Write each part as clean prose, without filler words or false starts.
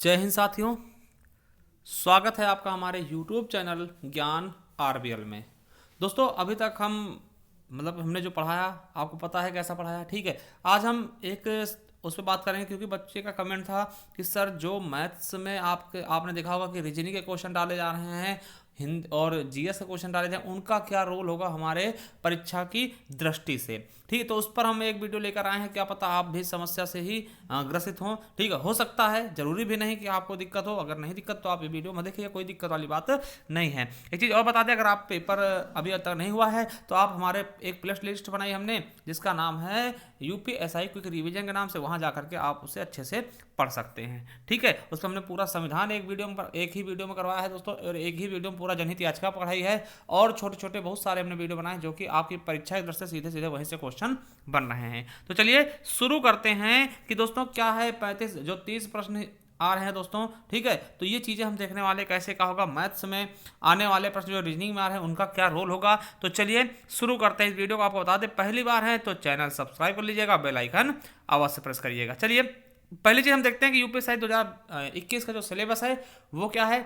जय हिंद साथियों। स्वागत है आपका हमारे YouTube चैनल ज्ञान आरबीएल में। दोस्तों अभी तक हमने जो पढ़ाया आपको पता है कैसा पढ़ाया, ठीक है। आज हम एक उस पर बात करेंगे क्योंकि बच्चे का कमेंट था कि सर जो मैथ्स में आपने देखा होगा कि रीजनिंग के क्वेश्चन डाले जा रहे हैं, हिंद और जीएस के क्वेश्चन डाले जाए, उनका क्या रोल होगा हमारे परीक्षा की दृष्टि से, ठीक है। तो उस पर हम एक वीडियो लेकर आए हैं, क्या पता आप भी समस्या से ही ग्रसित हों, ठीक है। हो सकता है, जरूरी भी नहीं कि आपको दिक्कत हो। अगर नहीं दिक्कत तो आप ये वीडियो में देखिए, कोई दिक्कत वाली बात नहीं है। एक चीज़ और बता दें, अगर आप पेपर अभी तक नहीं हुआ है तो आप हमारे एक प्ले लिस्ट बनाई हमने जिसका नाम है यूपीएसआई क्विक रिवीजन के नाम से, वहाँ जाकर के आप उसे अच्छे से पढ़ सकते हैं, ठीक है। उसमें हमने पूरा संविधान एक ही वीडियो में करवाया है दोस्तों, और एक ही वीडियो में पूरा जनहित याचिका पढ़ाई है, और छोटे छोटे बहुत सारे हमने वीडियो बनाए जो कि आपकी परीक्षा की दृष्टि से सीधे सीधे वहीं से क्वेश्चन बन रहे हैं। तो चलिए शुरू करते हैं कि दोस्तों क्या है 35 जो 30 प्रश्न आ रहे हैं दोस्तों, ठीक है। तो ये चीज़ें हम देखने वाले कैसे क्या होगा मैथ्स में आने वाले प्रश्न जो रीजनिंग में आ रहे हैं उनका क्या रोल होगा। तो चलिए शुरू करते हैं इस वीडियो को। आपको बता दें, पहली बार है तो चैनल सब्सक्राइब कर लीजिएगा, बेल आइकन अवश्य प्रेस करिएगा। चलिए पहली चीज़ हम देखते हैं कि यूपीएससी 2021 का जो सिलेबस है वो क्या है।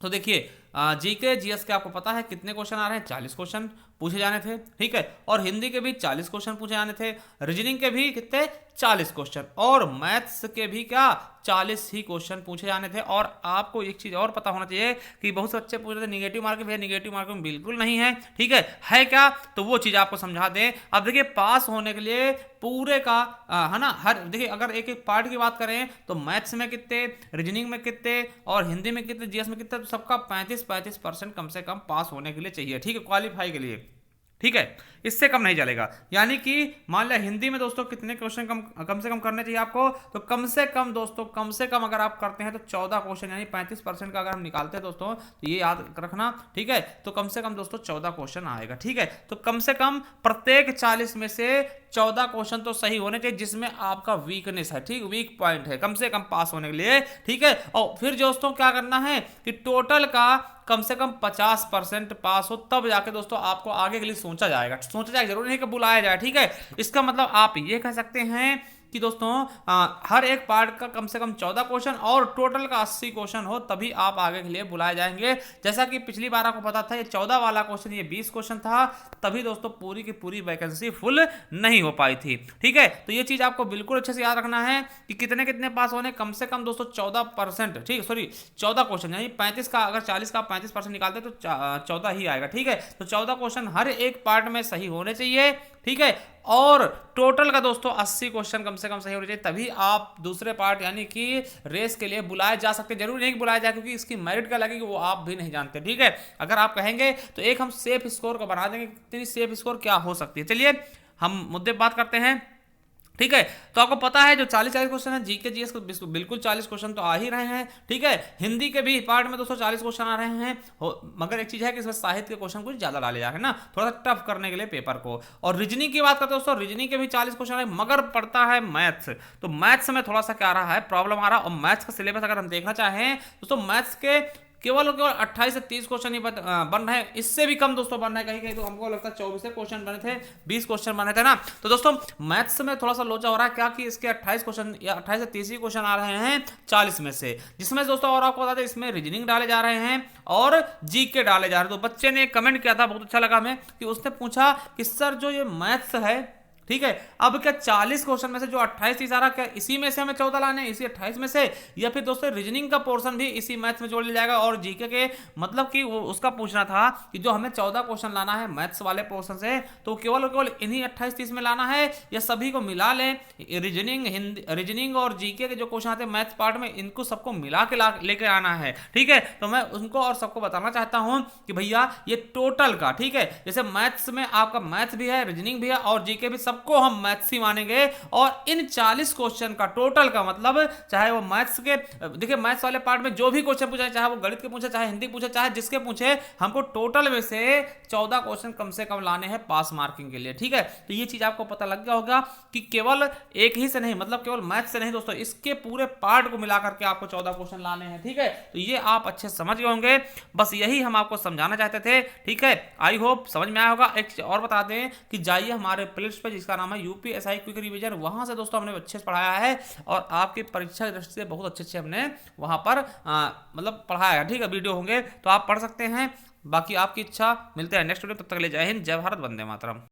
तो देखिए जीके जीएस के आपको पता है कितने क्वेश्चन आ रहे हैं, 40 क्वेश्चन पूछे जाने थे, ठीक है। और हिंदी के भी 40 क्वेश्चन पूछे जाने थे, रीजनिंग के भी कितने 40 क्वेश्चन, और मैथ्स के भी क्या 40 ही क्वेश्चन पूछे जाने थे। और आपको एक चीज और पता होना चाहिए कि बहुत से बच्चे पूछ रहे थे निगेटिव मार्किंग, भैया निगेटिव मार्किंग बिल्कुल नहीं है, ठीक है क्या, तो वो चीज आपको समझा दें। अब देखिए पास होने के लिए पूरे का है ना, हर देखिए अगर एक एक पार्ट की बात करें तो मैथ्स में कितने, रीजनिंग में कितने, और हिंदी में कितने, जीएस में कितने, तो सबका 35% कम से कम पास होने के लिए चाहिए, ठीक है, क्वालिफाई के लिए, ठीक है। इससे कम नहीं चलेगा। यानी कि मान लिया हिंदी में दोस्तों कितने क्वेश्चन कम से कम करने चाहिए आपको, तो कम से कम दोस्तों, कम से कम अगर आप करते हैं तो 14 क्वेश्चन, यानी 35% का अगर हम निकालते हैं दोस्तों, तो ये याद रखना, ठीक है। तो कम से कम दोस्तों 14 क्वेश्चन आएगा, ठीक है। तो कम से कम प्रत्येक 40 में से 14 क्वेश्चन तो सही होने चाहिए जिसमें आपका वीकनेस है, ठीक, वीक पॉइंट है, कम से कम पास होने के लिए, ठीक है। और फिर दोस्तों क्या करना है कि टोटल का कम से कम 50% पास हो, तब जाके दोस्तों आपको आगे के लिए सोचा जाएगा, जरूरी नहीं कि बुलाया जाए, ठीक है। इसका मतलब आप ये कह सकते हैं कि दोस्तों हर एक पार्ट का कम से कम 14 क्वेश्चन और टोटल का 80 क्वेश्चन हो, तभी आप आगे के लिए बुलाए जाएंगे। जैसा कि पिछली बार आपको पता था, ये 14 वाला क्वेश्चन, ये 20 क्वेश्चन था, तभी दोस्तों पूरी की पूरी वैकेंसी फुल नहीं हो पाई थी, ठीक है। तो ये चीज आपको बिल्कुल अच्छे से याद रखना है कि कितने कितने पास होने, कम से कम दोस्तों 14%, ठीक, सॉरी 14 क्वेश्चन, यानी 35 का अगर 40 का 35% निकालते तो 14 ही आएगा, ठीक है। तो 14 क्वेश्चन हर एक पार्ट में सही होने चाहिए, ठीक है। और टोटल का दोस्तों 80 क्वेश्चन कम से कम सही होने चाहिए, तभी आप दूसरे पार्ट यानी कि रेस के लिए बुलाए जा सकते। जरूरी नहीं कि बुलाया जाए, क्योंकि इसकी मेरिट क्या लगेगी वो आप भी नहीं जानते, ठीक है। अगर आप कहेंगे तो एक हम सेफ स्कोर को बना देंगे, कितनी सेफ स्कोर क्या हो सकती है। चलिए हम मुद्दे पर बात करते हैं, ठीक है। तो आपको पता है जो 40 क्वेश्चन है जीके जीएस को, बिल्कुल 40 क्वेश्चन तो आ ही रहे हैं, ठीक है। हिंदी के भी पार्ट में दोस्तों 40 क्वेश्चन आ रहे हैं, मगर एक चीज है कि इसमें साहित्य के क्वेश्चन कुछ ज्यादा डाले जा रहे हैं ना, थोड़ा सा टफ करने के लिए पेपर को। और रीजनिंग की बात करते हैं दोस्तों, रीजनिंग के भी 40 क्वेश्चन है, मगर पड़ता है मैथ्स। तो मैथ्स में थोड़ा सा क्या आ रहा है, प्रॉब्लम आ रहा है। और मैथ्स का सिलेबस अगर हम देखना चाहें दोस्तों, मैथ्स के केवल 28 से 30 क्वेश्चन ही बन रहे हैं, इससे भी कम दोस्तों बन रहे हैं। कहीं कहीं तो हमको लगता है 24 क्वेश्चन बने थे, 20 क्वेश्चन बने थे ना। तो दोस्तों मैथ्स में थोड़ा सा लोचा हो रहा है, क्या कि इसके 28 क्वेश्चन या 28 से 30 ही क्वेश्चन आ रहे हैं 40 में से, जिसमें दोस्तों और आपको बता दें इसमें रीजनिंग डाले जा रहे हैं और जीके डाले जा रहे हैं। तो बच्चे ने कमेंट किया था, बहुत अच्छा लगा हमें, कि उसने पूछा कि सर जो ये मैथ्स है, ठीक है, अब क्या 40 क्वेश्चन में से जो 28 30 आ रहा, क्या इसी में से हमें 14 लाने हैं, इसी 28 में से, या फिर दोस्तों रीजनिंग का पोर्शन भी इसी मैथ्स में जोड़ लिया जाएगा। और जीके के मतलब कि वो उसका पूछना था कि जो हमें 14 क्वेश्चन लाना है मैथ्स वाले पोर्शन से, तो केवल इन्हीं 28 30 में लाना है, या सभी को मिला लें, रीजनिंग, हिंदी, रीजनिंग और जीके के जो क्वेश्चन आते हैं मैथ्स पार्ट में, इनको सबको मिला के लेके आना है, ठीक है। तो मैं उनको और सबको बताना चाहता हूं कि भैया ये टोटल का, ठीक है, जैसे मैथ्स में आपका मैथ्स भी है, रीजनिंग भी है और जीके भी, सबको हम मैथ्स ही मानेंगे। और इन 40 क्वेश्चन का टोटल का मतलब, चाहे वो मैथ्स के, देखिए मैथ्स वाले पार्ट में जो भी क्वेश्चन पूछे, चाहे वो गणित के पूछे, चाहे हिंदी पूछे, चाहे जिसके पूछे, हमको टोटल में से 14 क्वेश्चन कम से कम लाने हैं पास मार्किंग के लिए, ठीक है। तो ये चीज आपको पता लग गया होगा कि केवल एक ही से नहीं, मतलब केवल मैथ्स से नहीं दोस्तों, इसके पूरे पार्ट को मिला करके आपको 14 क्वेश्चन लाने हैं, ठीक है। तो ये आप अच्छे समझ गए होंगे, बस यही हम आपको समझाना चाहते थे, ठीक है। आई होप समझ में आया होगा। एक और बता दें कि जाइए हमारे प्लेलिस्ट पे, जिसका नाम है यूपीएसआई क्विक रिवीजन, वहाँ से दोस्तों हमने अच्छे से पढ़ाया है और आपकी परीक्षा की दृष्टि से बहुत अच्छे हमने वहाँ पर मतलब पढ़ाया है। ठीक है, वीडियो होंगे तो आप पढ़ सकते हैं। बाकी आपकी इच्छा, मिलते हैं नेक्स्ट वीडियो, तब तक ले जय हिंद, जय भारत, वंदे मातरम।